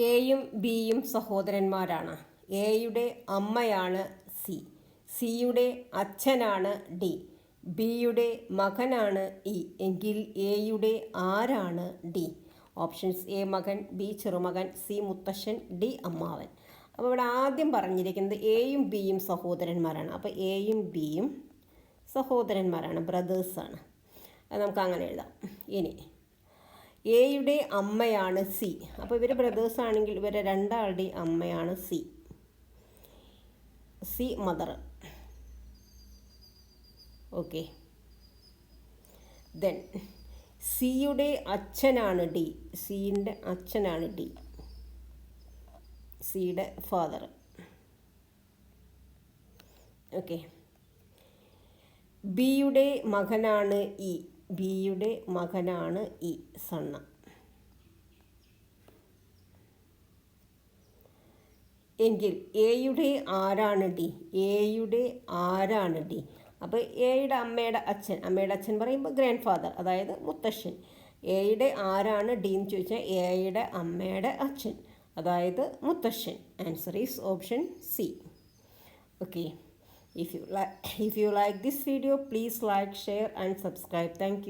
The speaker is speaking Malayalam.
എയും ബിയും സഹോദരന്മാരാണ്. എയുടെ അമ്മയാണ് സി, സിയുടെ അച്ഛനാണ് ഡി, ബിയുടെ മകനാണ് ഇ. എങ്കിൽ എയുടെ ആരാണ് ഡി? ഓപ്ഷൻസ്: എ മകൻ, ബി ചെറുമകൻ, സി മുത്തശ്ശൻ, ഡി അമ്മാവൻ. അപ്പോൾ ഇവിടെ ആദ്യം പറഞ്ഞിരിക്കുന്നത് എയും ബിയും സഹോദരന്മാരാണ്. അപ്പോൾ എയും ബിയും സഹോദരന്മാരാണ്, ബ്രദേഴ്സാണ്. അത് നമുക്ക് അങ്ങനെ എഴുതാം. ഇനി എയുടെ അമ്മയാണ് സി. അപ്പോൾ ഇവർ ബ്രദേഴ്സ് ആണെങ്കിൽ ഇവരെ രണ്ടാളുടെയും അമ്മയാണ് C, C mother. Okay. Then സിയുടെ അച്ഛനാണ് ഡി, സിയുടെ അച്ഛനാണ് ഡി, സിയുടെ ഫാദർ. ഓക്കെ. ബിയുടെ മകനാണ് ഇ, ബിയുടെ മകനാണ് ഇ, സണ്ണ. എങ്കിൽ എയുടെ ആരാണ് ഡി? എയുടെ ആരാണ് ഡി? അപ്പോൾ എയുടെ അമ്മയുടെ അച്ഛൻ, അമ്മയുടെ അച്ഛൻ പറയുമ്പോൾ ഗ്രാൻഡ് ഫാദർ, അതായത് മുത്തശ്ശൻ. എയുടെ ആരാണ് ഡി എന്ന് ചോദിച്ചാൽ എയുടെ അമ്മയുടെ അച്ഛൻ, അതായത് മുത്തശ്ശൻ. Answer is option C. Okay. If you like this video, please like, share and subscribe. Thank you.